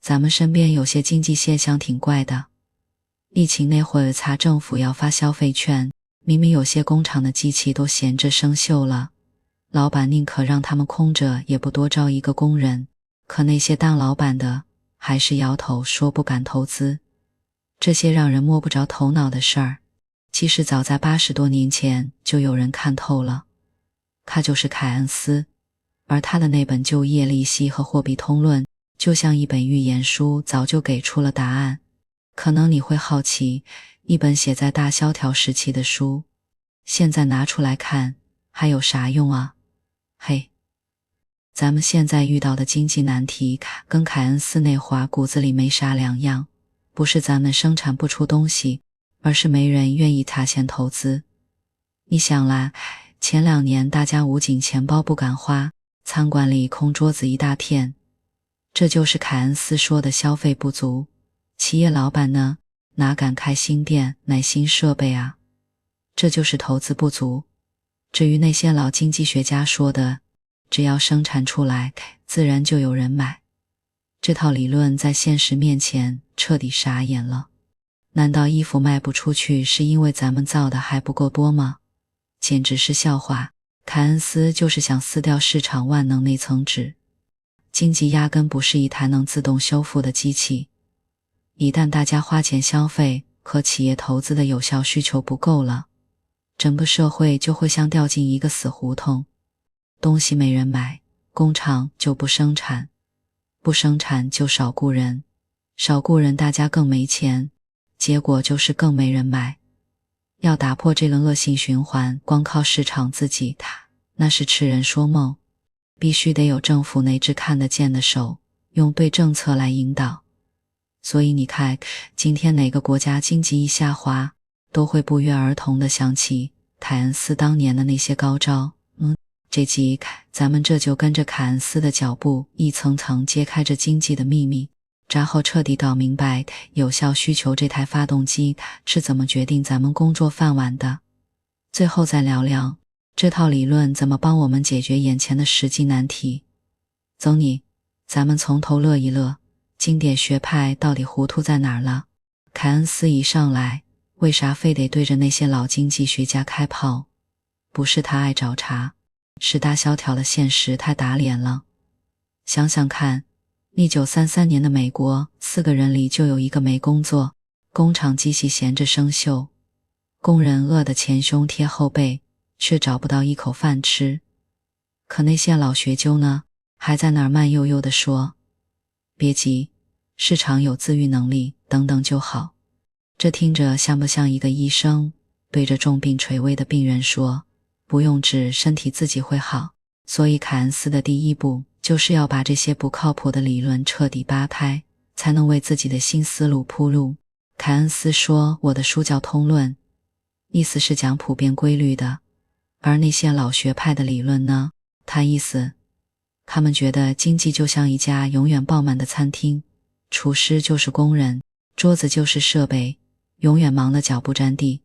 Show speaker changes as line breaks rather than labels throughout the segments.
咱们身边有些经济现象挺怪的。疫情那会儿查政府要发消费券，明明有些工厂的机器都闲着生锈了，老板宁可让他们空着也不多招一个工人，可那些当老板的还是摇头说不敢投资。这些让人摸不着头脑的事儿，其实早在80多年前就有人看透了。他就是凯恩斯，而他的那本就业利息和货币通论就像一本预言书，早就给出了答案。可能你会好奇，一本写在大萧条时期的书，现在拿出来看还有啥用啊？嘿，咱们现在遇到的经济难题跟凯恩斯那会儿骨子里没啥两样，不是咱们生产不出东西，而是没人愿意砸钱投资。你想啦，前2年大家捂紧钱包不敢花，餐馆里空桌子一大片，这就是凯恩斯说的消费不足。企业老板呢，哪敢开新店买新设备啊？这就是投资不足。至于那些老经济学家说的，只要生产出来，自然就有人买，这套理论在现实面前彻底傻眼了。难道衣服卖不出去是因为咱们造的还不够多吗？简直是笑话。凯恩斯就是想撕掉市场万能那层纸。经济压根不是一台能自动修复的机器，一旦大家花钱消费，可企业投资的有效需求不够了，整个社会就会像掉进一个死胡同。东西没人买，工厂就不生产，不生产就少雇人，少雇人大家更没钱，结果就是更没人买。要打破这轮恶性循环，光靠市场自己那是痴人说梦，必须得有政府那只看得见的手，用对政策来引导。所以你看，今天哪个国家经济一下滑，都会不约而同地想起凯恩斯当年的那些高招。这集咱们这就跟着凯恩斯的脚步，一层层揭开这经济的秘密，然后彻底搞明白有效需求这台发动机是怎么决定咱们工作饭碗的。最后再聊聊这套理论怎么帮我们解决眼前的实际难题。走你，咱们从头乐一乐，经典学派到底糊涂在哪儿了？凯恩斯一上来，为啥非得对着那些老经济学家开炮？不是他爱找茬，是大萧条的现实太打脸了。想想看，1933年的美国，4个人里就有1个没工作，工厂机器闲着生锈，工人饿得前胸贴后背，却找不到一口饭吃。可那些老学究呢，还在那儿慢悠悠地说，别急，市场有自愈能力，等等就好。这听着像不像一个医生对着重病垂危的病人说，不用治，身体自己会好。所以凯恩斯的第一步就是要把这些不靠谱的理论彻底扒开，才能为自己的新思路铺路。凯恩斯说，我的书叫《通论》，意思是讲普遍规律的。而那些老学派的理论呢，他们觉得经济就像一家永远爆满的餐厅，厨师就是工人，桌子就是设备，永远忙得脚不沾地。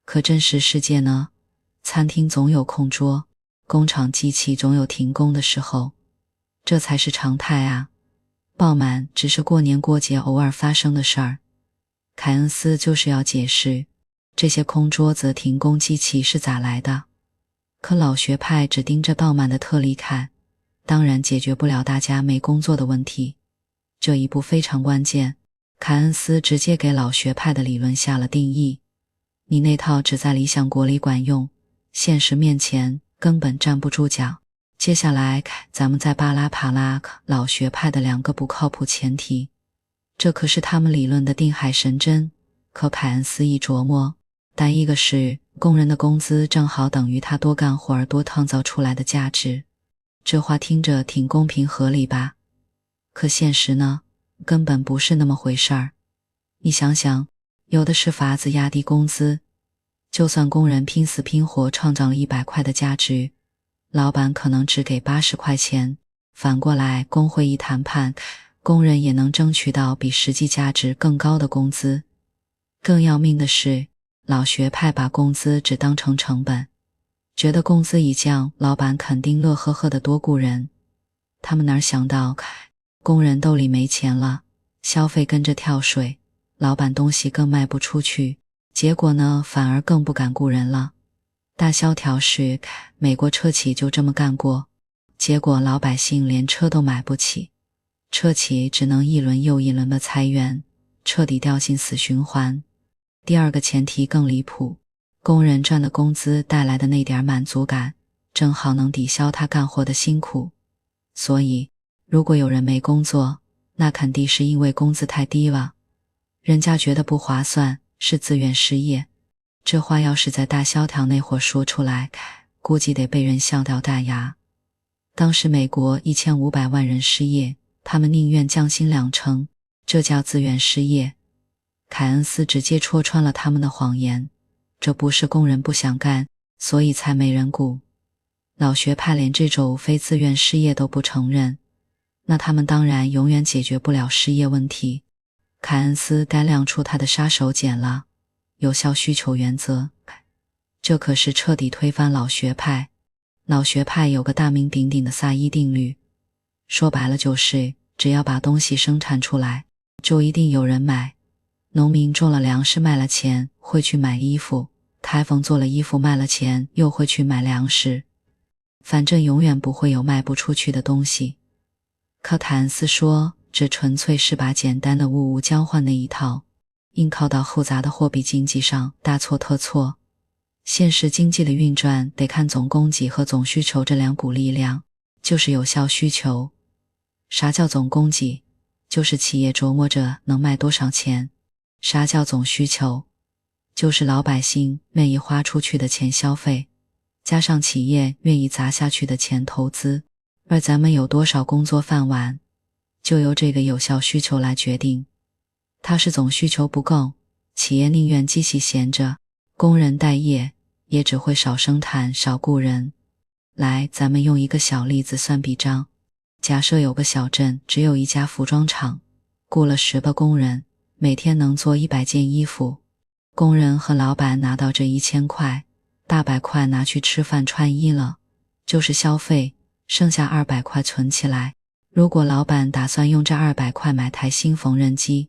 可真实世界呢，餐厅总有空桌，工厂机器总有停工的时候，这才是常态啊。爆满只是过年过节偶尔发生的事儿。凯恩斯就是要解释这些空桌子停工机器是咋来的。可老学派只盯着爆满的特例看，当然解决不了大家没工作的问题。这一步非常关键，凯恩斯直接给老学派的理论下了定义。你那套只在理想国里管用，现实面前根本站不住脚。接下来咱们再巴拉帕拉老学派的2个不靠谱前提，这可是他们理论的定海神针。可凯恩斯一琢磨，第一个是工人的工资正好等于他多干活而多创造出来的价值，这话听着挺公平合理吧？可现实呢，根本不是那么回事儿。你想想，有的是法子压低工资，就算工人拼死拼活创造了100块的价值，老板可能只给80块钱，反过来工会一谈判，工人也能争取到比实际价值更高的工资。更要命的是，老学派把工资只当成成本，觉得工资一降，老板肯定乐呵呵的多雇人。他们哪想到，工人兜里没钱了，消费跟着跳水，老板东西更卖不出去，结果呢，反而更不敢雇人了。大萧条时，美国车企就这么干过，结果老百姓连车都买不起，车企只能一轮又一轮的裁员，彻底掉进死循环。第二个前提更离谱，工人赚的工资带来的那点满足感，正好能抵消他干活的辛苦。所以，如果有人没工作，那肯定是因为工资太低了，人家觉得不划算，是自愿失业。这话要是在大萧条那会儿说出来，估计得被人笑掉大牙。当时美国1500万人失业，他们宁愿降薪20%，这叫自愿失业。凯恩斯直接戳穿了他们的谎言，这不是工人不想干，所以才没人雇。老学派连这种非自愿失业都不承认，那他们当然永远解决不了失业问题。凯恩斯该亮出他的杀手锏了，有效需求原则。这可是彻底推翻老学派。老学派有个大名鼎鼎的萨伊定律，说白了就是，只要把东西生产出来，就一定有人买。农民种了粮食卖了钱，会去买衣服；裁缝做了衣服卖了钱，又会去买粮食。反正永远不会有卖不出去的东西。可凯恩斯说，这纯粹是把简单的物物交换那一套硬靠到复杂的货币经济上，大错特错。现实经济的运转得看总供给和总需求这两股力量，就是有效需求。啥叫总供给？就是企业琢磨着能卖多少钱。啥叫总需求？就是老百姓愿意花出去的钱消费，加上企业愿意砸下去的钱投资，而咱们有多少工作饭碗，就由这个有效需求来决定。它是总需求不够，企业宁愿机器闲着，工人待业，也只会少生产少雇人。来，咱们用一个小例子算笔账。假设有个小镇只有一家服装厂，雇了10个工人，每天能做100件衣服。工人和老板拿到这1000块，大100块拿去吃饭穿衣了，就是消费，剩下200块存起来。如果老板打算用这200块买台新缝纫机，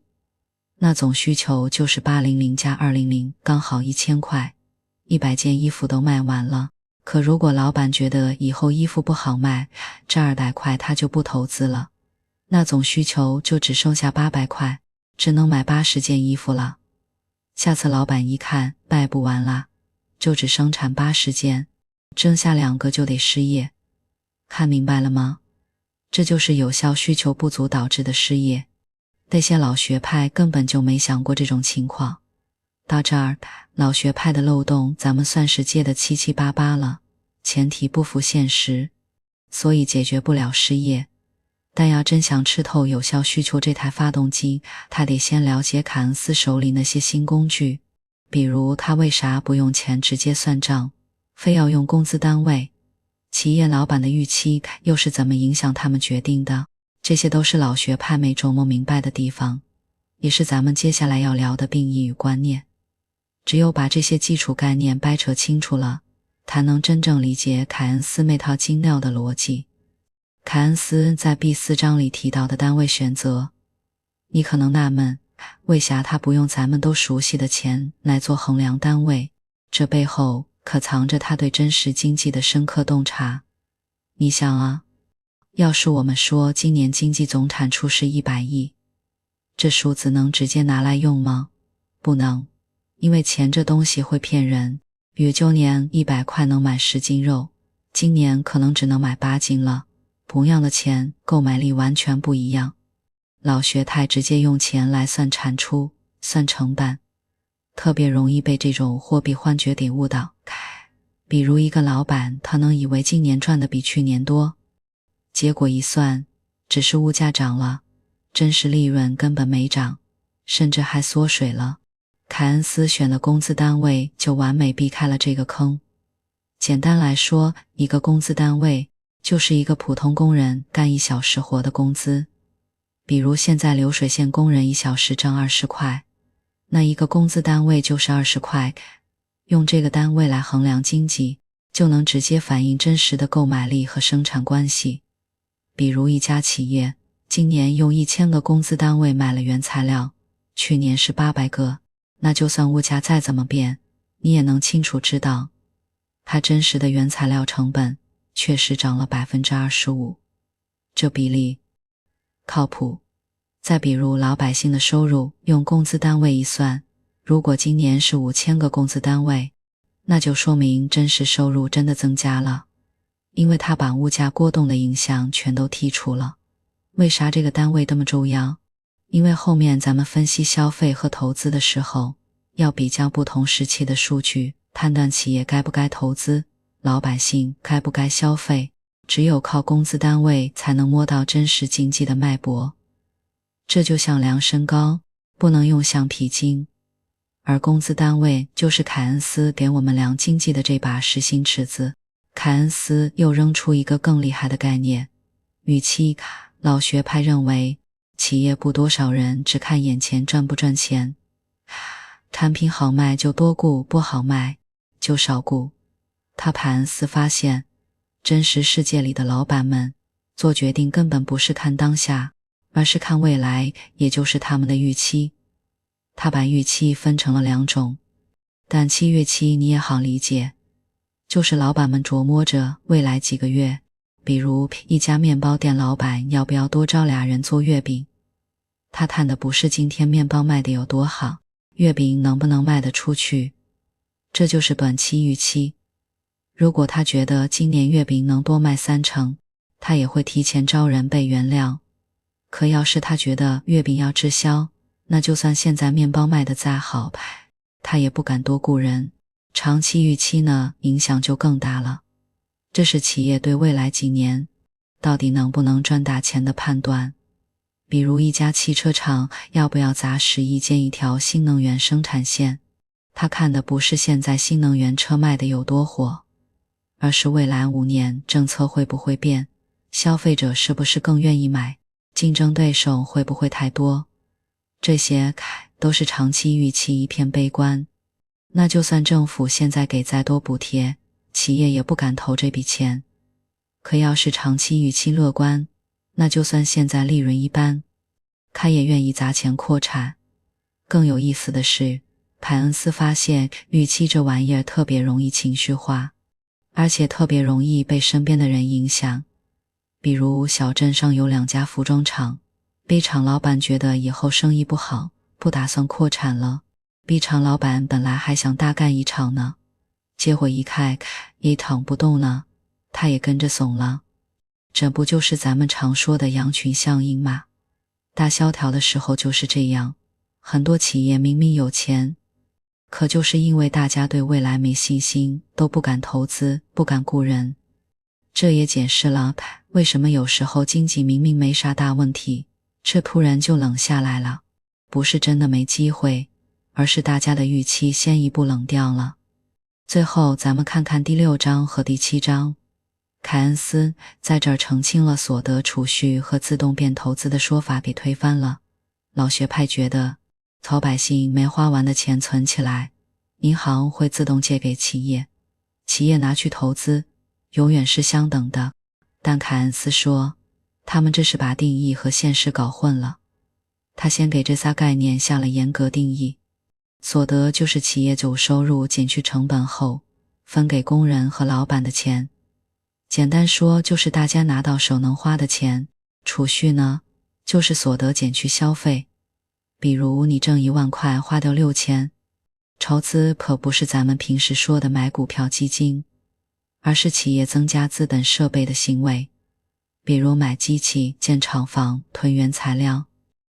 那总需求就是800加200，刚好1000块，100件衣服都卖完了。可如果老板觉得以后衣服不好卖，这200块他就不投资了，那总需求就只剩下800块，只能买80件衣服了。下次老板一看卖不完了，就只生产80件，剩下2个就得失业。看明白了吗？这就是有效需求不足导致的失业。那些老学派根本就没想过这种情况。到这儿，老学派的漏洞咱们算是揭得七七八八了，前提不符现实，所以解决不了失业。但要真想吃透有效需求这台发动机，他得先了解凯恩斯手里那些新工具，比如他为啥不用钱直接算账，非要用工资单位，企业老板的预期又是怎么影响他们决定的，这些都是老学派没琢磨明白的地方，也是咱们接下来要聊的定义与观念。只有把这些基础概念掰扯清楚了，才能真正理解凯恩斯那套精妙的逻辑。凯恩斯在第4章里提到的单位选择，你可能纳闷，为啥他不用咱们都熟悉的钱来做衡量单位？这背后可藏着他对真实经济的深刻洞察。你想啊，要是我们说今年经济总产出是100亿，这数字能直接拿来用吗？不能。因为钱这东西会骗人，比如旧年100块能买10斤肉，今年可能只能买8斤了，同样的钱，购买力完全不一样。老学派直接用钱来算产出，算成本，特别容易被这种货币幻觉给误导。比如一个老板，他能以为今年赚的比去年多，结果一算，只是物价涨了，真实利润根本没涨，甚至还缩水了。凯恩斯选的工资单位就完美避开了这个坑。简单来说，一个工资单位就是一个普通工人干1小时活的工资。比如现在流水线工人1小时挣20块，那一个工资单位就是20块。用这个单位来衡量经济，就能直接反映真实的购买力和生产关系。比如一家企业，今年用1000个工资单位买了原材料，去年是800个，那就算物价再怎么变，你也能清楚知道，它真实的原材料成本确实涨了 25%， 这比例靠谱。再比如老百姓的收入，用工资单位一算，如果今年是5000个工资单位，那就说明真实收入真的增加了，因为它把物价波动的影响全都剔除了。为啥这个单位这么重要？因为后面咱们分析消费和投资的时候，要比较不同时期的数据，判断企业该不该投资，老百姓该不该消费，只有靠工资单位才能摸到真实经济的脉搏。这就像量身高，不能用橡皮筋，而工资单位就是凯恩斯给我们量经济的这把实心尺子。凯恩斯又扔出一个更厉害的概念，预期。老学派认为，企业不多少人只看眼前赚不赚钱，产品好卖就多雇，不好卖就少雇。凯恩斯发现，真实世界里的老板们做决定根本不是看当下，而是看未来，也就是他们的预期。他把预期分成了2种，短期预期你也好理解，就是老板们琢磨着未来几个月，比如一家面包店老板要不要多招俩人做月饼，他看的不是今天面包卖的有多好，月饼能不能卖得出去，这就是短期预期。如果他觉得今年月饼能多卖3成，他也会提前招人备原料。可要是他觉得月饼要滞销，那就算现在面包卖得再好，他也不敢多雇人。长期预期呢，影响就更大了。这是企业对未来几年到底能不能赚大钱的判断。比如一家汽车厂要不要砸10亿建一条新能源生产线，他看的不是现在新能源车卖的有多火，而是未来5年政策会不会变，消费者是不是更愿意买，竞争对手会不会太多。这些都是长期预期一片悲观，那就算政府现在给再多补贴，企业也不敢投这笔钱。可要是长期预期乐观，那就算现在利润一般，他也愿意砸钱扩产。更有意思的是，凯恩斯发现预期这玩意儿特别容易情绪化，而且特别容易被身边的人影响。比如小镇上有2家服装厂，B 厂老板觉得以后生意不好，不打算扩产了， B 厂老板本来还想大干一场呢，结果一看一躺不动呢，他也跟着怂了。这不就是咱们常说的羊群效应吗？大萧条的时候就是这样，很多企业明明有钱，可就是因为大家对未来没信心，都不敢投资，不敢雇人。这也解释了为什么有时候经济明明没啥大问题，却突然就冷下来了，不是真的没机会，而是大家的预期先一步冷掉了。最后咱们看看第6章和第7章，凯恩斯在这儿澄清了所得储蓄和自动变投资的说法给推翻了。老学派觉得，老百姓没花完的钱存起来，银行会自动借给企业，企业拿去投资，永远是相等的。但凯恩斯说，他们这是把定义和现实搞混了。他先给这仨概念下了严格定义。所得就是企业总收入减去成本后分给工人和老板的钱，简单说就是大家拿到手能花的钱。储蓄呢，就是所得减去消费，比如你挣1万块花掉6000。筹资可不是咱们平时说的买股票基金，而是企业增加资本设备的行为，比如买机器、建厂房、囤原材料，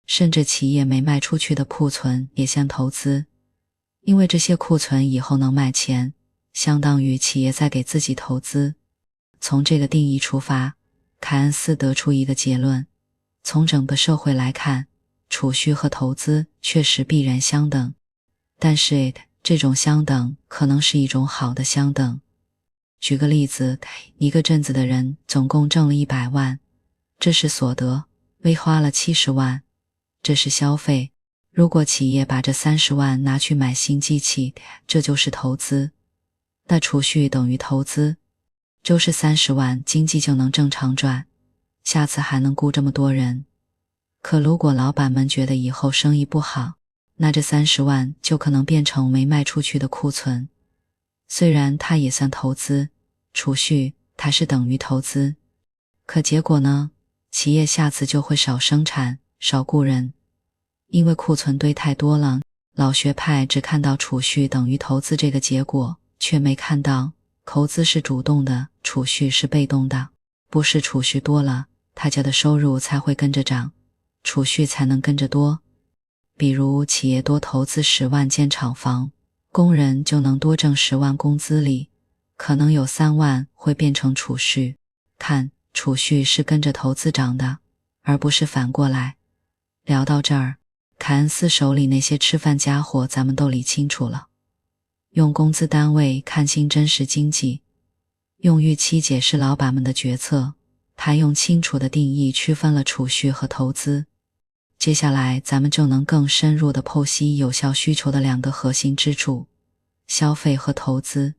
甚至企业没卖出去的库存也像投资，因为这些库存以后能卖钱，相当于企业在给自己投资。从这个定义出发，凯恩斯得出一个结论，从整个社会来看，储蓄和投资确实必然相等，但是这种相等可能是一种好的相等。举个例子，一个镇子的人总共挣了100万，这是所得，V 花了70万，这是消费。如果企业把这30万拿去买新机器，这就是投资。那储蓄等于投资，就是30万，经济就能正常转，下次还能雇这么多人，可如果老板们觉得以后生意不好，那这30万就可能变成没卖出去的库存。虽然它也算投资，储蓄它是等于投资，可结果呢？企业下次就会少生产，少雇人，因为库存堆太多了。老学派只看到储蓄等于投资这个结果，却没看到投资是主动的，储蓄是被动的。不是储蓄多了，大家的收入才会跟着涨，储蓄才能跟着多。比如企业多投资10万建厂房，工人就能多挣10万工资里，可能有3万会变成储蓄。看，储蓄是跟着投资涨的，而不是反过来。聊到这儿，凯恩斯手里那些吃饭家伙咱们都理清楚了。用工资单位看清真实经济，用预期解释老板们的决策，他用清楚的定义区分了储蓄和投资。接下来咱们就能更深入地剖析有效需求的2个核心支柱，消费和投资。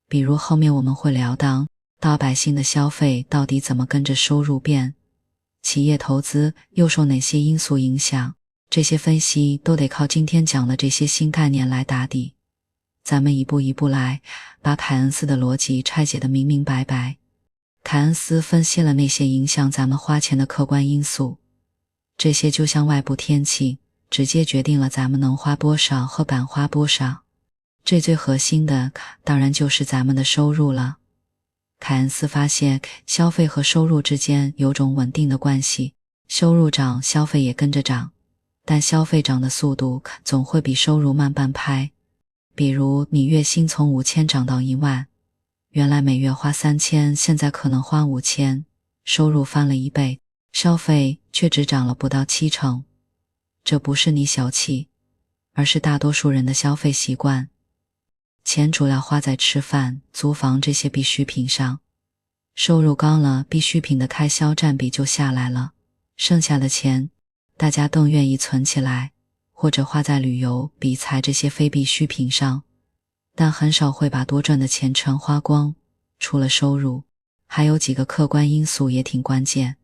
比如后面我们会聊到老百姓的消费到底怎么跟着收入变，企业投资又受哪些因素影响，这些分析都得靠今天讲的这些新概念来打底。咱们一步一步来，把凯恩斯的逻辑拆解得明明白白。凯恩斯分析了那些影响咱们花钱的客观因素，这些就像外部天气，直接决定了咱们能花多少和敢花多少。这最核心的当然就是咱们的收入了。凯恩斯发现消费和收入之间有种稳定的关系，收入涨，消费也跟着涨，但消费涨的速度总会比收入慢半拍。比如你月薪从5000涨到1万，原来每月花3000，现在可能花5000，收入翻了1倍，消费却只涨了不到70%。这不是你小气，而是大多数人的消费习惯。钱主要花在吃饭、租房这些必需品上，收入高了，必需品的开销占比就下来了，剩下的钱大家更愿意存起来，或者花在旅游、理财这些非必需品上，但很少会把多赚的钱全花光。除了收入，还有几个客观因素也挺关键，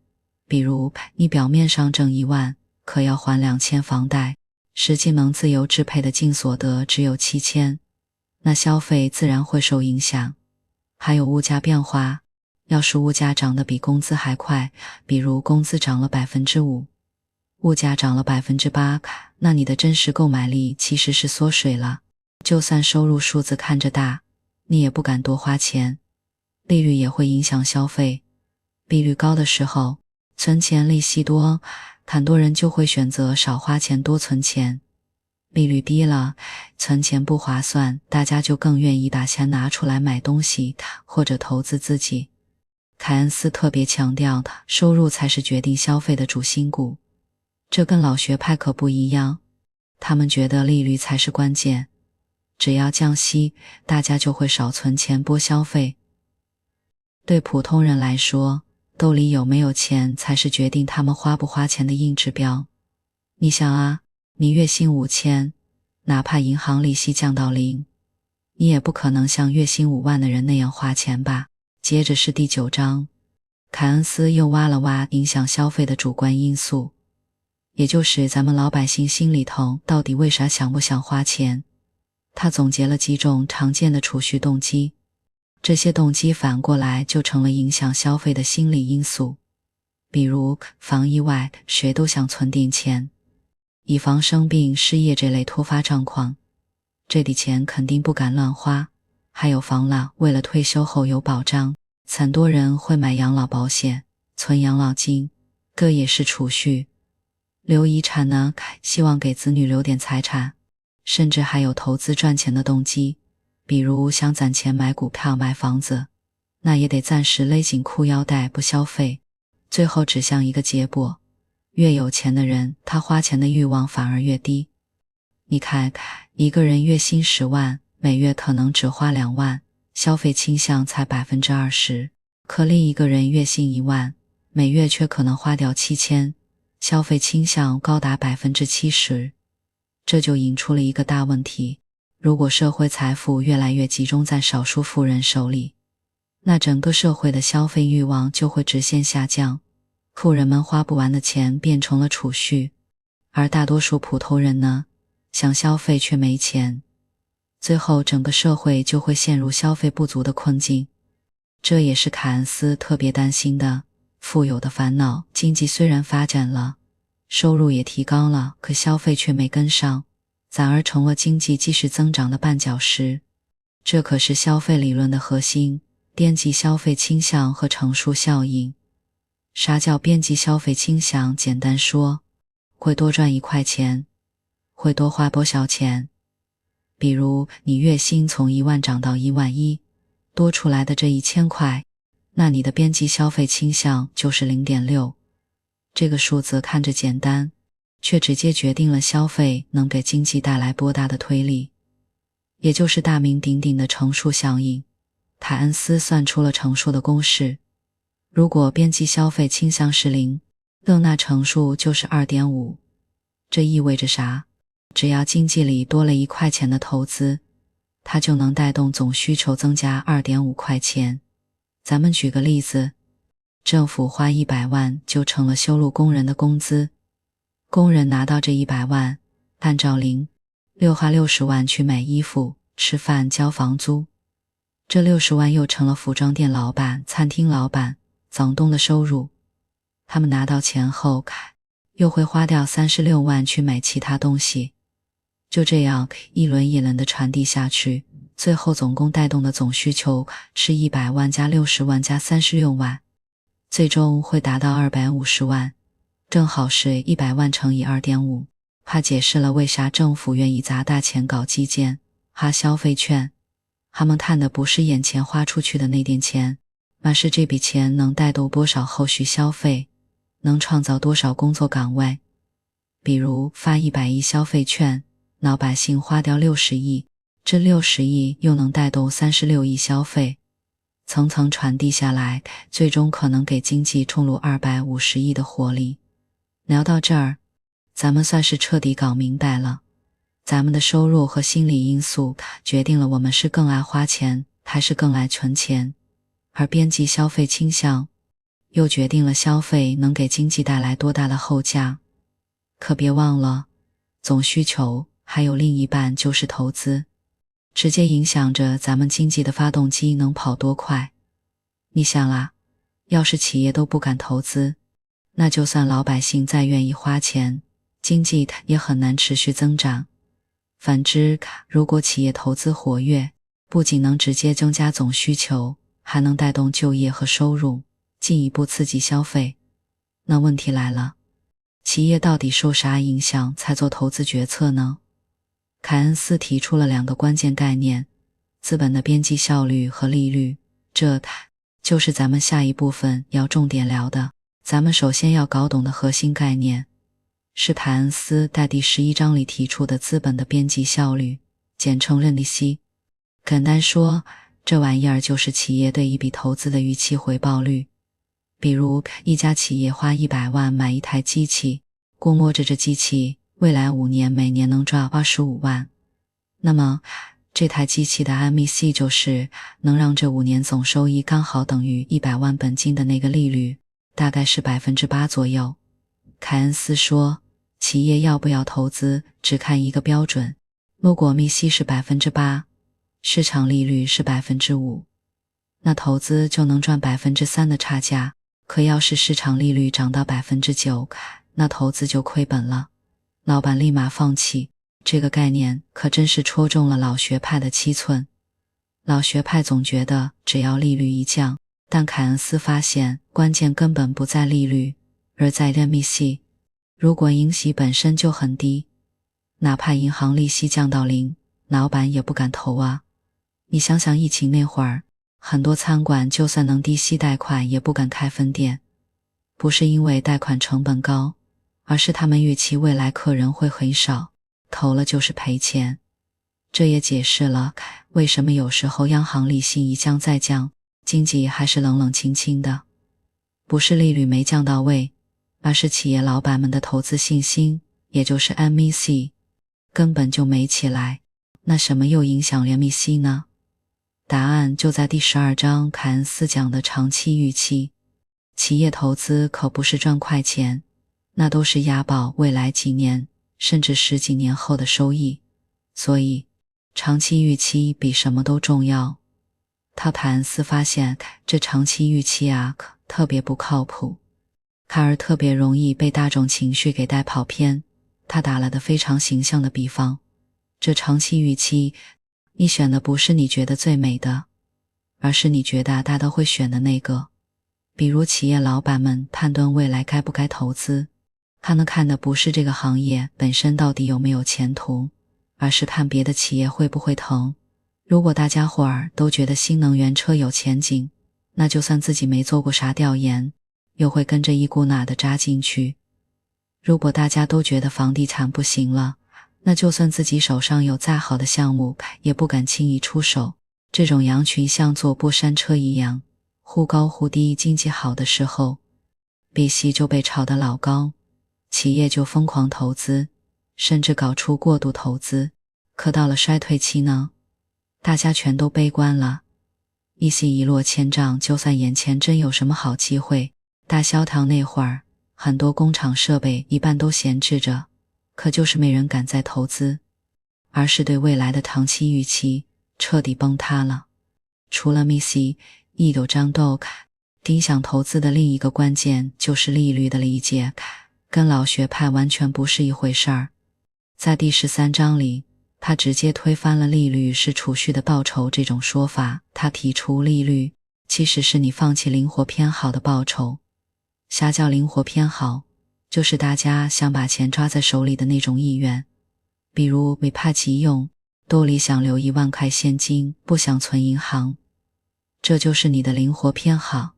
比如你表面上挣1万，可要还2000房贷，实际能自由支配的净所得只有7000，那消费自然会受影响。还有物价变化，要是物价涨得比工资还快，比如工资涨了 5%， 物价涨了 8%， 那你的真实购买力其实是缩水了。就算收入数字看着大，你也不敢多花钱。利率也会影响消费，利率高的时候，存钱利息多，很多人就会选择少花钱多存钱。利率低了，存钱不划算，大家就更愿意把钱拿出来买东西或者投资自己。凯恩斯特别强调，收入才是决定消费的主心骨。这跟老学派可不一样，他们觉得利率才是关键，只要降息，大家就会少存钱多消费。对普通人来说，兜里有没有钱才是决定他们花不花钱的硬指标。你想啊，你月薪5000，哪怕银行利息降到0，你也不可能像月薪5万的人那样花钱吧。接着是第9章，凯恩斯又挖了挖影响消费的主观因素，也就是咱们老百姓心里头到底为啥想不想花钱。他总结了几种常见的储蓄动机，这些动机反过来就成了影响消费的心理因素。比如防意外，谁都想存点钱，以防生病、失业这类突发状况，这笔钱肯定不敢乱花。还有防老，为了退休后有保障，很多人会买养老保险、存养老金，这也是储蓄。留遗产呢，希望给子女留点财产，甚至还有投资赚钱的动机，比如想攒钱买股票、买房子，那也得暂时勒紧裤腰带不消费，最后指向一个结果，越有钱的人，他花钱的欲望反而越低。你看，一个人月薪10万，每月可能只花2万，消费倾向才 20%， 可另一个人月薪1万，每月却可能花掉7000，消费倾向高达 70%。 这就引出了一个大问题，如果社会财富越来越集中在少数富人手里，那整个社会的消费欲望就会直线下降，富人们花不完的钱变成了储蓄，而大多数普通人呢，想消费却没钱，最后整个社会就会陷入消费不足的困境。这也是凯恩斯特别担心的。富有的烦恼，经济虽然发展了，收入也提高了，可消费却没跟上，反而成了经济继续增长的绊脚石。这可是消费理论的核心，边际消费倾向和乘数效应。啥叫边际消费倾向？简单说，会多赚1块钱，会多花多少钱。比如你月薪从1万涨到1万1，多出来的这1000块，那你的边际消费倾向就是 0.6。 这个数字看着简单，却直接决定了消费能给经济带来多大的推力，也就是大名鼎鼎的乘数效应。凯恩斯算出了乘数的公式，如果边际消费倾向是0，那乘数就是 2.5。 这意味着啥？只要经济里多了1块钱的投资，它就能带动总需求增加 2.5 块钱。咱们举个例子，政府花100万就成了修路工人的工资，工人拿到这100万，按照0，花60万去买衣服、吃饭、交房租，这60万又成了服装店老板、餐厅老板、房东的收入。他们拿到钱后，又会花掉36万去买其他东西，就这样一轮一轮的传递下去，最后总共带动的总需求是100万加60万加36万，最终会达到250万，正好是100万乘以 2.5。 他解释了为啥政府愿意砸大钱搞基建、发消费券。他们看的不是眼前花出去的那点钱，而是这笔钱能带动多少后续消费，能创造多少工作岗位。比如发100亿消费券，老百姓花掉60亿，这60亿又能带动36亿消费，层层传递下来，最终可能给经济冲入250亿的活力。聊到这儿，咱们算是彻底搞明白了，咱们的收入和心理因素决定了我们是更爱花钱还是更爱存钱，而边际消费倾向又决定了消费能给经济带来多大的后价。可别忘了，总需求还有另一半就是投资，直接影响着咱们经济的发动机能跑多快。你想啊，要是企业都不敢投资，那就算老百姓再愿意花钱，经济也很难持续增长。反之，如果企业投资活跃，不仅能直接增加总需求，还能带动就业和收入，进一步刺激消费。那问题来了，企业到底受啥影响才做投资决策呢？凯恩斯提出了2个关键概念，资本的边际效率和利率，这就是咱们下一部分要重点聊的。咱们首先要搞懂的核心概念，是凯恩斯在第11章里提出的资本的边际效率，简称任利息。简单说，这玩意儿就是企业对一笔投资的预期回报率。比如一家企业花100万买一台机器，估摸着这机器未来5年每年能赚25万，那么这台机器的 MEC 就是能让这5年总收益刚好等于100万本金的那个利率，大概是 8% 左右。凯恩斯说，企业要不要投资只看一个标准，如果 MEC 是 8%， 市场利率是 5%， 那投资就能赚 3% 的差价，可要是市场利率涨到 9%， 那投资就亏本了，老板立马放弃。这个概念可真是戳中了老学派的七寸。老学派总觉得只要利率一降，但凯恩斯发现关键根本不在利率，而在任利息。如果银息本身就很低，哪怕银行利息降到0，老板也不敢投啊。你想想疫情那会儿，很多餐馆就算能低息贷款也不敢开分店，不是因为贷款成本高，而是他们预期未来客人会很少，投了就是赔钱。这也解释了为什么有时候央行利息一降再降，经济还是冷冷清清的。不是利率没降到位，而是企业老板们的投资信心，也就是 MEC 根本就没起来。那什么又影响 MEC 呢？答案就在第12章凯恩斯讲的长期预期。企业投资可不是赚快钱，那都是押宝未来几年甚至10几年后的收益，所以长期预期比什么都重要。他凯恩斯发现这长期预期特别不靠谱，卡尔特别容易被大众情绪给带跑偏。他打了个非常形象的比方，这长期预期，你选的不是你觉得最美的，而是你觉得大家都会选的那个。比如企业老板们判断未来该不该投资，他们看的不是这个行业本身到底有没有前途，而是看别的企业会不会疼。如果大家伙儿都觉得新能源车有前景，那就算自己没做过啥调研，又会跟着一股脑的扎进去。如果大家都觉得房地产不行了，那就算自己手上有再好的项目，也不敢轻易出手。这种羊群像坐过山车一样，忽高忽低，经济好的时候，利息就被炒得老高，企业就疯狂投资，甚至搞出过度投资。可到了衰退期呢，大家全都悲观了，利息一落千丈，就算眼前真有什么好机会，大萧条那会儿，很多工厂设备一半都闲置着，可就是没人敢再投资，而是对未来的长期预期彻底崩塌了。除了密西，亦有张豆影响投资的另一个关键就是利率的理解，跟老学派完全不是一回事儿。在第13章里，他直接推翻了利率是储蓄的报酬这种说法，他提出利率其实是你放弃灵活偏好的报酬。啥叫灵活偏好？就是大家想把钱抓在手里的那种意愿。比如没怕急用，兜里想留1万块现金，不想存银行，这就是你的灵活偏好。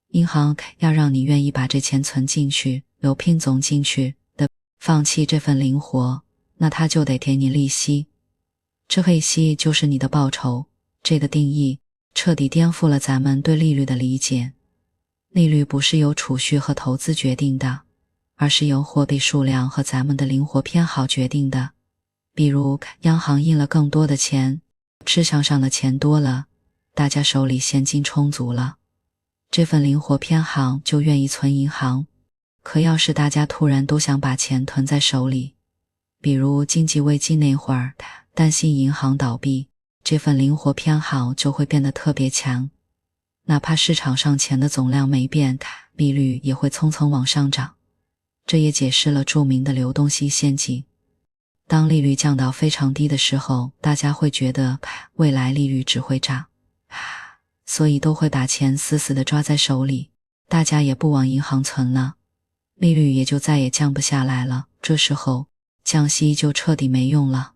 银行要让你愿意把这钱存进去，留品种进去的，放弃这份灵活，那他就得给你利息。这利息就是你的报酬，这个定义彻底颠覆了咱们对利率的理解。利率不是由储蓄和投资决定的，而是由货币数量和咱们的灵活偏好决定的。比如央行印了更多的钱，市场上的钱多了，大家手里现金充足了，这份灵活偏好就愿意存银行。可要是大家突然都想把钱囤在手里，比如经济危机那会儿，担心银行倒闭，这份灵活偏好就会变得特别强。哪怕市场上钱的总量没变，利率也会蹭蹭往上涨。这也解释了著名的流动性陷阱。当利率降到非常低的时候，大家会觉得未来利率只会涨，所以都会把钱死死地抓在手里，大家也不往银行存了，利率也就再也降不下来了。这时候降息就彻底没用了。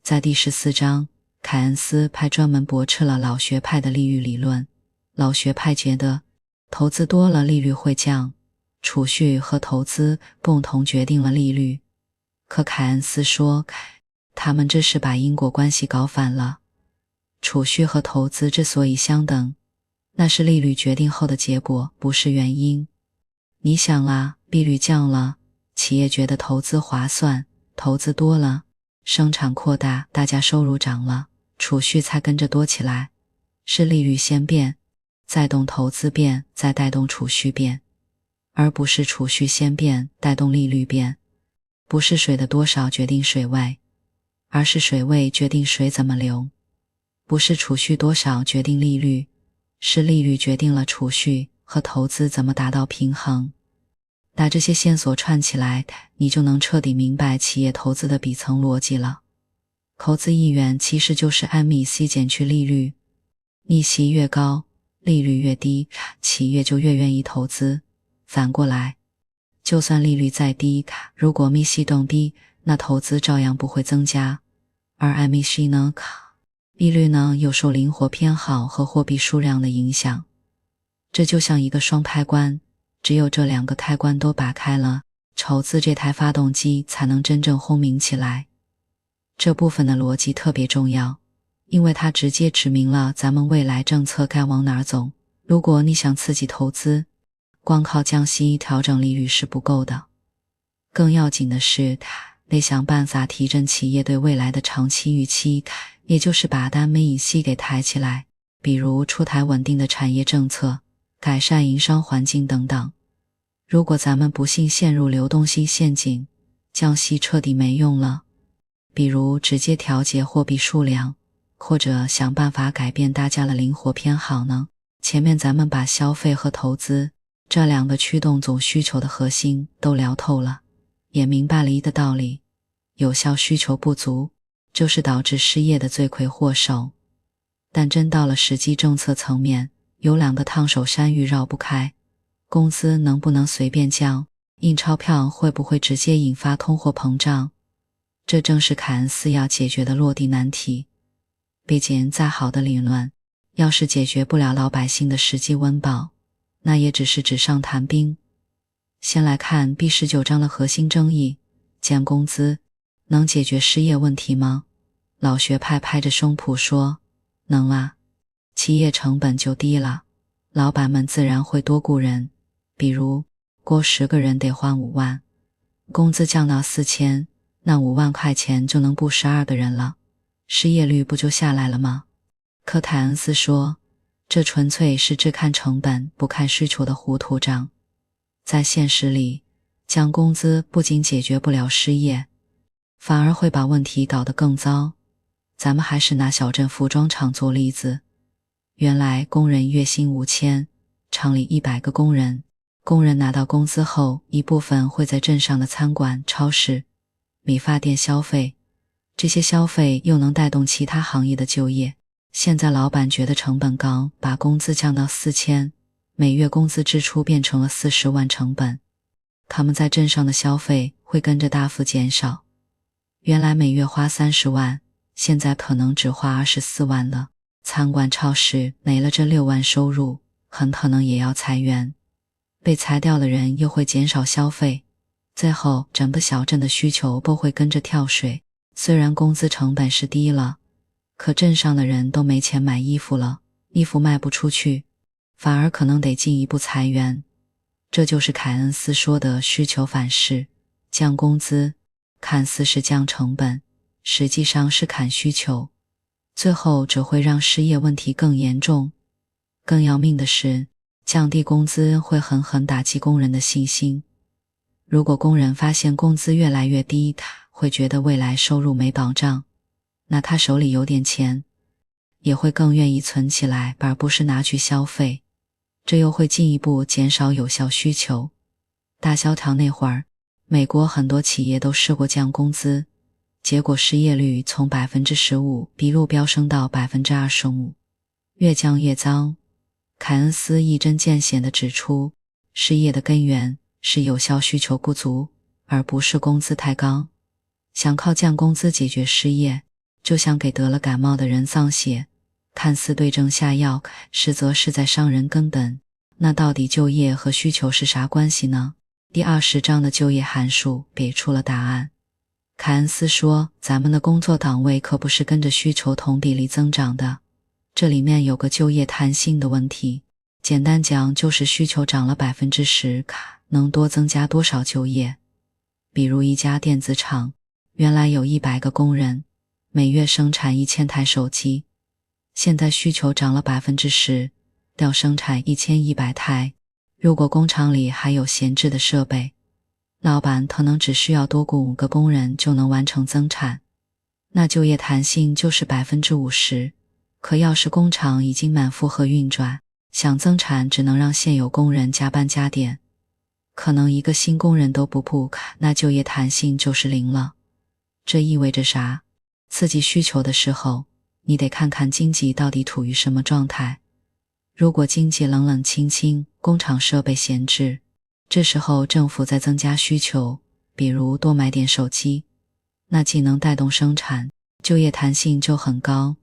在第14章，凯恩斯派专门驳斥了老学派的利率理论。老学派觉得投资多了利率会降，储蓄和投资共同决定了利率。可凯恩斯说，他们这是把因果关系搞反了。储蓄和投资之所以相等，那是利率决定后的结果，不是原因。你想啦，利率降了，企业觉得投资划算，投资多了，生产扩大，大家收入涨了，储蓄才跟着多起来。是利率先变，再动投资变，再带动储蓄变，而不是储蓄先变，带动利率变。不是水的多少决定水位，而是水位决定水怎么流。不是储蓄多少决定利率，是利率决定了储蓄和投资怎么达到平衡。把这些线索串起来，你就能彻底明白企业投资的底层逻辑了。投资意愿其实就是按利息减去利率，利息越高，利率越低，企业就越愿意投资。反过来，就算利率再低，如果利息更低，那投资照样不会增加。而按利息呢，利率呢又受灵活偏好和货币数量的影响。这就像一个双开关，只有这2个开关都打开了，投资这台发动机才能真正轰鸣起来。这部分的逻辑特别重要，因为它直接指明了咱们未来政策该往哪儿走。如果你想刺激投资，光靠降息调整利率是不够的，更要紧的是得想办法提振企业对未来的长期预期，也就是把单每息给抬起来。比如出台稳定的产业政策，改善营商环境等等。如果咱们不幸陷入流动性陷阱，降息彻底没用了，比如直接调节货币数量，或者想办法改变大家的灵活偏好呢？前面咱们把消费和投资这两个驱动总需求的核心都聊透了，也明白了一个道理，有效需求不足就是导致失业的罪魁祸首。但真到了实际政策层面，有两个烫手山芋绕不开，工资能不能随便降，印钞票会不会直接引发通货膨胀，这正是凯恩斯要解决的落地难题。毕竟再好的理论，要是解决不了老百姓的实际温饱，那也只是纸上谈兵。先来看第19章的核心争议，降工资能解决失业问题吗？老学派拍着胸脯说，能啊，企业成本就低了，老板们自然会多雇人，比如过10个人得花5万，工资降到4000，那5万块钱就能雇12个人了，失业率不就下来了吗？可凯恩斯说，这纯粹是只看成本不看需求的糊涂账。在现实里，降工资不仅解决不了失业，反而会把问题搞得更糟。咱们还是拿小镇服装厂做例子，原来工人月薪5000，厂里100个工人，工人拿到工资后，一部分会在镇上的餐馆、超市、理发店消费，这些消费又能带动其他行业的就业。现在老板觉得成本高，把工资降到4000，每月工资支出变成了40万成本，他们在镇上的消费会跟着大幅减少，原来每月花30万，现在可能只花24万了。餐馆超市没了这6万收入，很可能也要裁员，被裁掉的人又会减少消费，最后整个小镇的需求都会跟着跳水。虽然工资成本是低了，可镇上的人都没钱买衣服了，衣服卖不出去，反而可能得进一步裁员。这就是凯恩斯说的需求反噬，降工资看似是降成本，实际上是砍需求，最后只会让失业问题更严重。更要命的是，降低工资会狠狠打击工人的信心。如果工人发现工资越来越低，他会觉得未来收入没保障，那他手里有点钱，也会更愿意存起来，而不是拿去消费，这又会进一步减少有效需求。大萧条那会儿，美国很多企业都试过降工资，结果失业率从 15% 一路飙升到 25%， 越降越糟。凯恩斯一针见血地指出，失业的根源是有效需求不足，而不是工资太高。想靠降工资解决失业，就像给得了感冒的人放血，看似对症下药，实则是在伤人根本。那到底就业和需求是啥关系呢？第20章的就业函数给出了答案。凯恩斯说，咱们的工作岗位可不是跟着需求同比例增长的，这里面有个就业弹性的问题。简单讲就是需求涨了 10%， 能多增加多少就业。比如一家电子厂，原来有100个工人，每月生产1000台手机，现在需求涨了 10%， 要生产1100台。如果工厂里还有闲置的设备，老板可能只需要多雇5个工人就能完成增产，那就业弹性就是 50%。 可要是工厂已经满负荷运转，想增产只能让现有工人加班加点，可能一个新工人都不雇，那就业弹性就是0了。这意味着啥？刺激需求的时候，你得看看经济到底处于什么状态。如果经济冷冷清清，工厂设备闲置，这时候政府在增加需求，比如多买点手机，那既能带动生产，就业弹性就很高。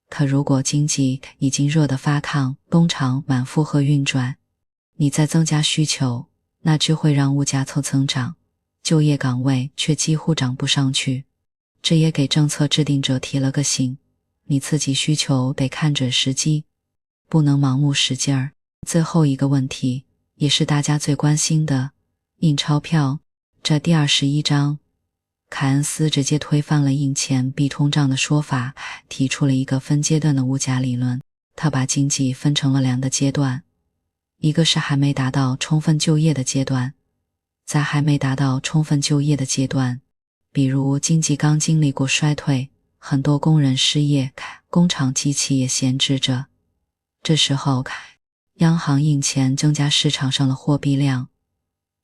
可如果经济已经热得发烫，工厂满负荷运转，你再增加需求，那只会让物价蹭蹭涨，就业岗位却几乎涨不上去。这也给政策制定者提了个醒，你刺激需求得看准时机，不能盲目使劲儿。最后一个问题，也是大家最关心的，印钞票。这第21章，凯恩斯直接推翻了印钱必通胀的说法，提出了一个分阶段的物价理论。他把经济分成了2个阶段，一个是还没达到充分就业的阶段，在还没达到充分就业的阶段，比如经济刚经历过衰退，很多工人失业，工厂机器也闲置着，这时候央行印钱增加市场上的货币量，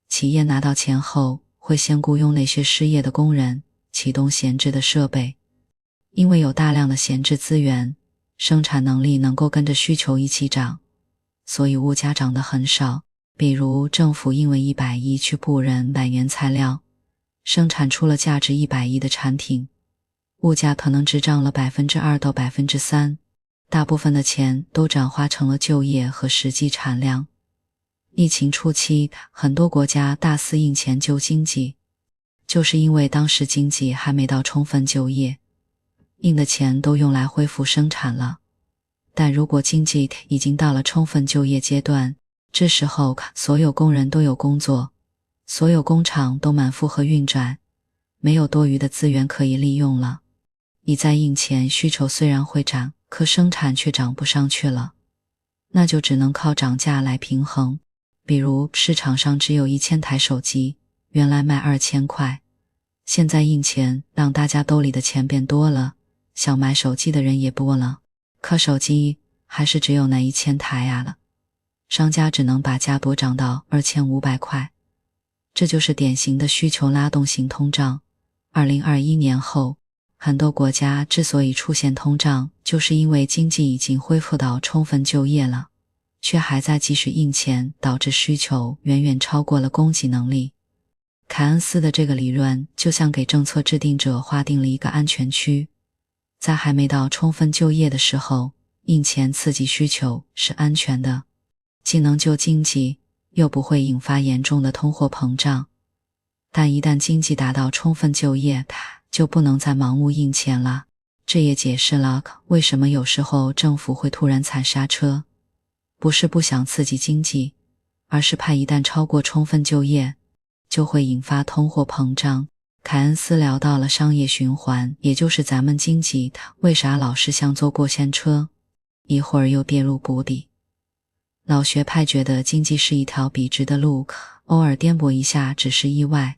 企业拿到钱后会先雇佣那些失业的工人，启动闲置的设备，因为有大量的闲置资源，生产能力能够跟着需求一起涨，所以物价涨得很少。比如政府因为100亿去雇人买原材料，生产出了价值100亿的产品，物价可能只涨了 2% 到 3%， 大部分的钱都转化成了就业和实际产量。疫情初期，很多国家大肆印钱救经济，就是因为当时经济还没到充分就业，印的钱都用来恢复生产了。但如果经济已经到了充分就业阶段，这时候所有工人都有工作，所有工厂都满负荷运转，没有多余的资源可以利用了。你再印钱，需求虽然会涨，可生产却涨不上去了，那就只能靠涨价来平衡。比如市场上只有1000台手机，原来卖2000块，现在印钱让大家兜里的钱变多了，想买手机的人也多了，可手机还是只有那1000台了，商家只能把价格涨到2500块，这就是典型的需求拉动型通胀。2021年后，很多国家之所以出现通胀，就是因为经济已经恢复到充分就业了，却还在继续印钱，导致需求远远超过了供给能力。凯恩斯的这个理论就像给政策制定者划定了一个安全区，在还没到充分就业的时候，印钱刺激需求是安全的，既能救经济，又不会引发严重的通货膨胀。但一旦经济达到充分就业，就不能再盲目印钱了。这也解释了为什么有时候政府会突然踩刹车，不是不想刺激经济，而是怕一旦超过充分就业，就会引发通货膨胀。凯恩斯聊到了商业循环，也就是咱们经济为啥老是像坐过山车，一会儿又跌入谷底。老学派觉得经济是一条笔直的路，偶尔颠簸一下只是意外。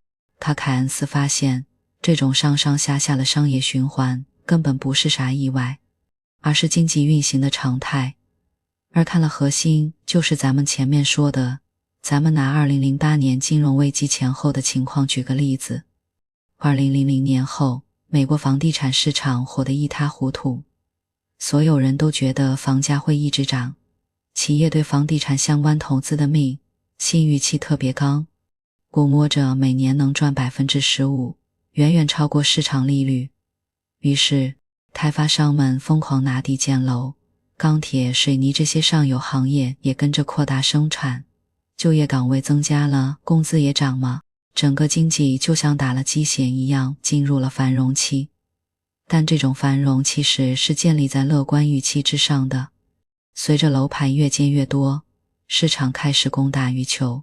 凯恩斯发现，这种上上下下的商业循环根本不是啥意外，而是经济运行的常态。而看了核心，就是咱们前面说的，咱们拿2008年金融危机前后的情况举个例子。2000年后，美国房地产市场火得一塌糊涂，所有人都觉得房价会一直涨，企业对房地产相关投资的新预期特别高，估摸着每年能赚 15%， 远远超过市场利率。于是开发商们疯狂拿地建楼，钢铁、水泥这些上游行业也跟着扩大生产，就业岗位增加了，工资也涨了，整个经济就像打了鸡血一样进入了繁荣期。但这种繁荣其实是建立在乐观预期之上的。随着楼盘越建越多，市场开始供大于求，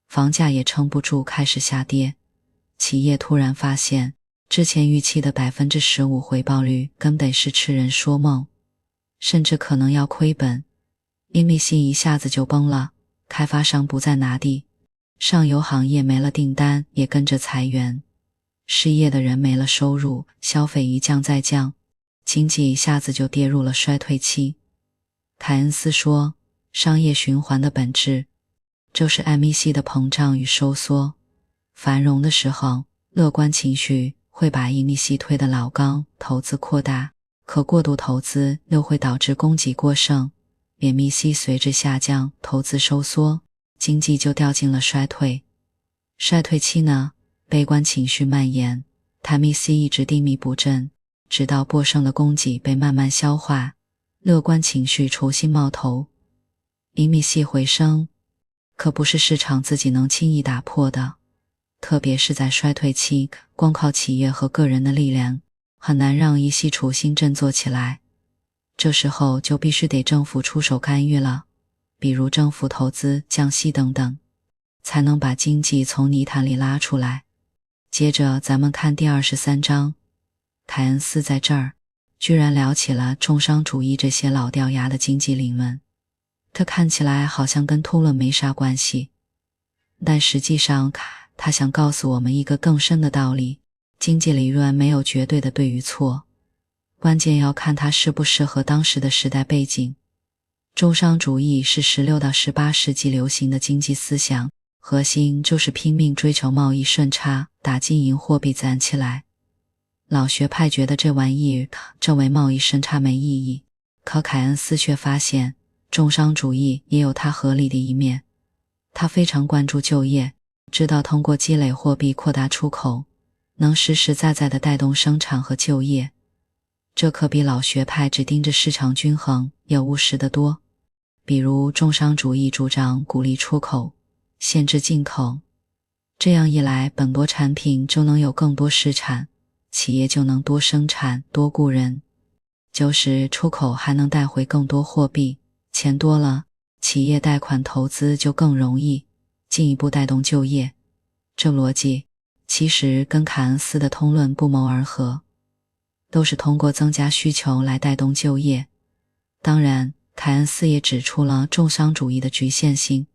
房价也撑不住开始下跌，企业突然发现之前预期的 15% 回报率根本是痴人说梦，甚至可能要亏本。因为信一下子就崩了，开发商不再拿地，上游行业没了订单，也跟着裁员，失业的人没了收入，消费一降再降，经济一下子就跌入了衰退期。凯恩斯说，商业循环的本质就是 MEC 的膨胀与收缩。繁荣的时候，乐观情绪会把 MEC 推得老高，投资扩大，可过度投资又会导致供给过剩， MEC 随之下降，投资收缩，经济就掉进了衰退。衰退期呢，悲观情绪蔓延，MEC 一直低迷不振，直到过剩的供给被慢慢消化，乐观情绪重新冒头，MEC 回升，可不是市场自己能轻易打破的。特别是在衰退期，光靠企业和个人的力量，很难让MEC重新振作起来。这时候就必须得政府出手干预了，比如政府投资、降息等等，才能把经济从泥潭里拉出来。接着咱们看第23章，凯恩斯在这儿居然聊起了重商主义这些老掉牙的经济理论。这看起来好像跟通论没啥关系，但实际上他想告诉我们一个更深的道理，经济理论没有绝对的对与错，关键要看它适不适合当时的时代背景。重商主义是16到18世纪流行的经济思想，核心就是拼命追求贸易顺差，打金银货币攒起来。老学派觉得这玩意证为贸易顺差没意义，可凯恩斯却发现重商主义也有它合理的一面。他非常关注就业，知道通过积累货币扩大出口，能实实在在地带动生产和就业。这可比老学派只盯着市场均衡要务实得多。比如重商主义主张鼓励出口，限制进口，这样一来本国产品就能有更多市场，企业就能多生产多雇人，就是出口还能带回更多货币，钱多了，企业贷款投资就更容易，进一步带动就业。这逻辑其实跟凯恩斯的通论不谋而合，都是通过增加需求来带动就业。当然，凯恩斯也指出了重商主义的局限性，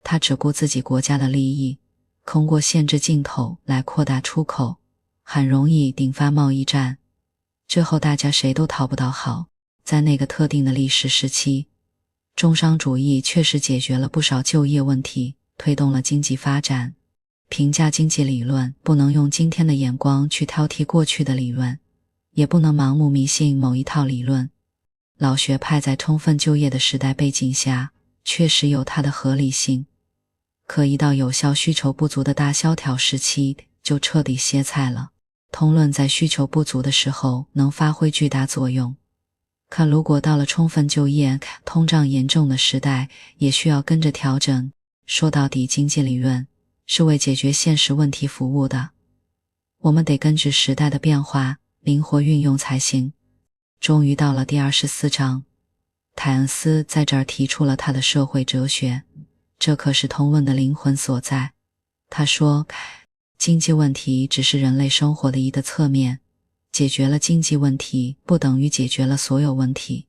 他只顾自己国家的利益，通过限制进口来扩大出口，很容易引发贸易战，最后大家谁都讨不到好。在那个特定的历史时期，重商主义确实解决了不少就业问题，推动了经济发展。评价经济理论不能用今天的眼光去挑剔过去的理论，也不能盲目迷信某一套理论。老学派在充分就业的时代背景下确实有它的合理性，可一到有效需求不足的大萧条时期就彻底歇菜了。通论在需求不足的时候能发挥巨大作用，可如果到了充分就业、通胀严重的时代，也需要跟着调整。说到底，经济理论是为解决现实问题服务的，我们得根据时代的变化灵活运用才行。终于到了第24章，凯恩斯在这儿提出了他的社会哲学，这可是通论的灵魂所在。他说，经济问题只是人类生活的一个侧面，解决了经济问题不等于解决了所有问题。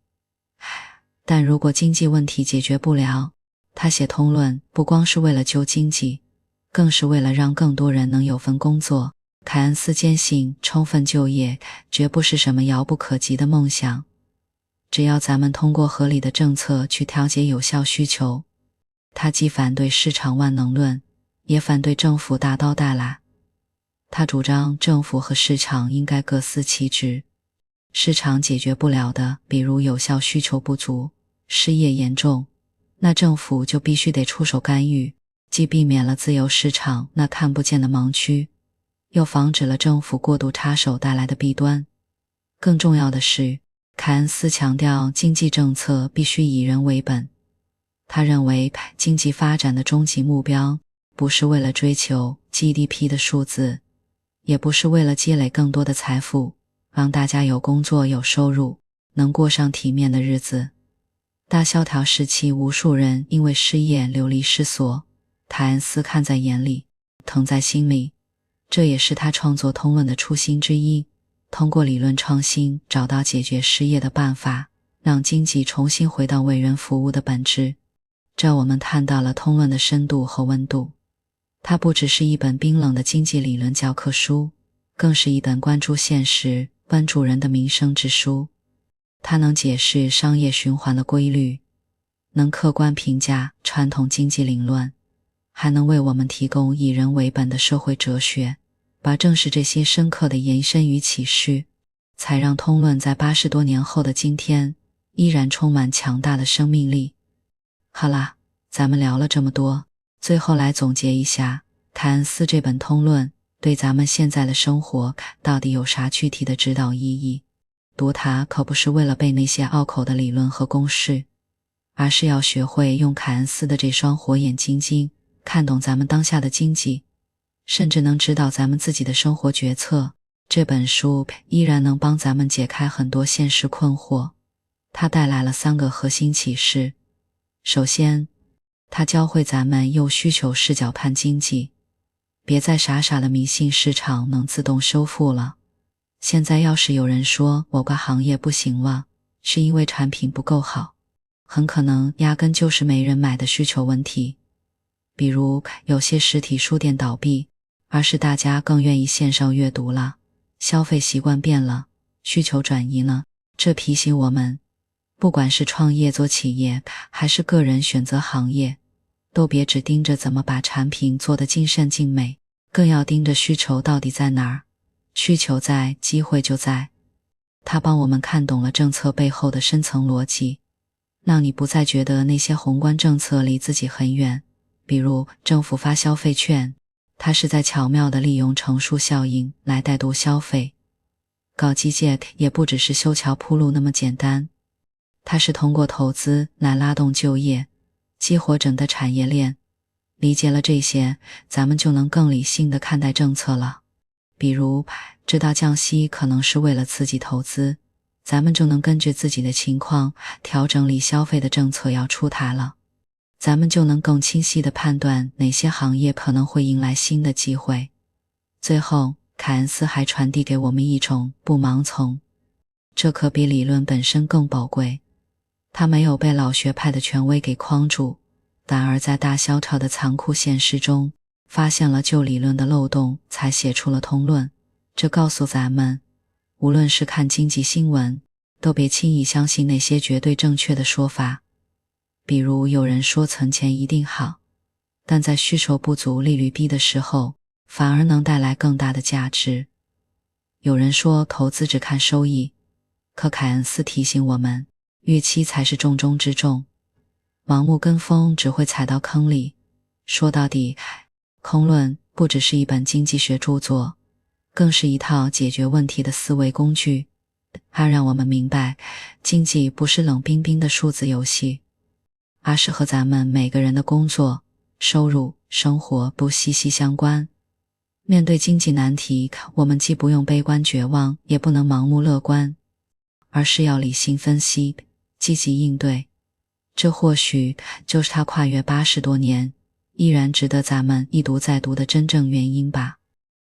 但如果经济问题解决不了，他写通论不光是为了救经济，更是为了让更多人能有份工作。凯恩斯坚信充分就业绝不是什么遥不可及的梦想，只要咱们通过合理的政策去调节有效需求。他既反对市场万能论，也反对政府大刀大揽。他主张政府和市场应该各司其职，市场解决不了的，比如有效需求不足、失业严重，那政府就必须得出手干预，既避免了自由市场那看不见的盲区，又防止了政府过度插手带来的弊端。更重要的是，凯恩斯强调经济政策必须以人为本。他认为经济发展的终极目标不是为了追求 GDP 的数字，也不是为了积累更多的财富，让大家有工作有收入，能过上体面的日子。大萧条时期，无数人因为失业流离失所，凯恩斯看在眼里，疼在心里。这也是他创作通论的初心之一，通过理论创新找到解决失业的办法，让经济重新回到为人服务的本质。这我们看到了通论的深度和温度。它不只是一本冰冷的经济理论教科书，更是一本关注现实、关注人的民生之书。它能解释商业循环的规律，能客观评价传统经济理论，还能为我们提供以人为本的社会哲学。把正是这些深刻的延伸与启示，才让通论在80多年后的今天依然充满强大的生命力。好啦，咱们聊了这么多，最后来总结一下，凯恩斯这本通论对咱们现在的生活到底有啥具体的指导意义。读它可不是为了背那些拗口的理论和公式，而是要学会用凯恩斯的这双火眼金睛看懂咱们当下的经济，甚至能指导咱们自己的生活决策。这本书依然能帮咱们解开很多现实困惑。它带来了3个核心启示。首先，它教会咱们用需求视角看经济，别再傻傻的迷信市场能自动修复了。现在要是有人说某个行业不行了，是因为产品不够好，很可能压根就是没人买的需求问题。比如有些实体书店倒闭，而是大家更愿意线上阅读了，消费习惯变了，需求转移了。这提醒我们，不管是创业做企业，还是个人选择行业，都别只盯着怎么把产品做得尽善尽美，更要盯着需求到底在哪儿。需求在，机会就在。它帮我们看懂了政策背后的深层逻辑，让你不再觉得那些宏观政策离自己很远。比如政府发消费券，它是在巧妙地利用乘数效应来带动消费。搞基建也不只是修桥铺路那么简单，它是通过投资来拉动就业，激活整个产业链。理解了这些，咱们就能更理性地看待政策了。比如知道降息可能是为了刺激投资，咱们就能根据自己的情况调整理消费的政策要出台了。咱们就能更清晰地判断哪些行业可能会迎来新的机会。最后，凯恩斯还传递给我们一种不盲从，这可比理论本身更宝贵。他没有被老学派的权威给框住，反而在大萧条的残酷现实中发现了旧理论的漏洞，才写出了通论。这告诉咱们，无论是看经济新闻，都别轻易相信那些绝对正确的说法。比如有人说存钱一定好，但在需求不足、利率低的时候，反而能带来更大的价值。有人说投资只看收益，可凯恩斯提醒我们，预期才是重中之重。盲目跟风只会踩到坑里。说到底，空论不只是一本经济学著作，更是一套解决问题的思维工具。它让我们明白，经济不是冷冰冰的数字游戏，而是和咱们每个人的工作、收入、生活都息息相关。面对经济难题，我们既不用悲观绝望，也不能盲目乐观，而是要理性分析，积极应对。这或许就是它跨越80多年，依然值得咱们一读再读的真正原因吧。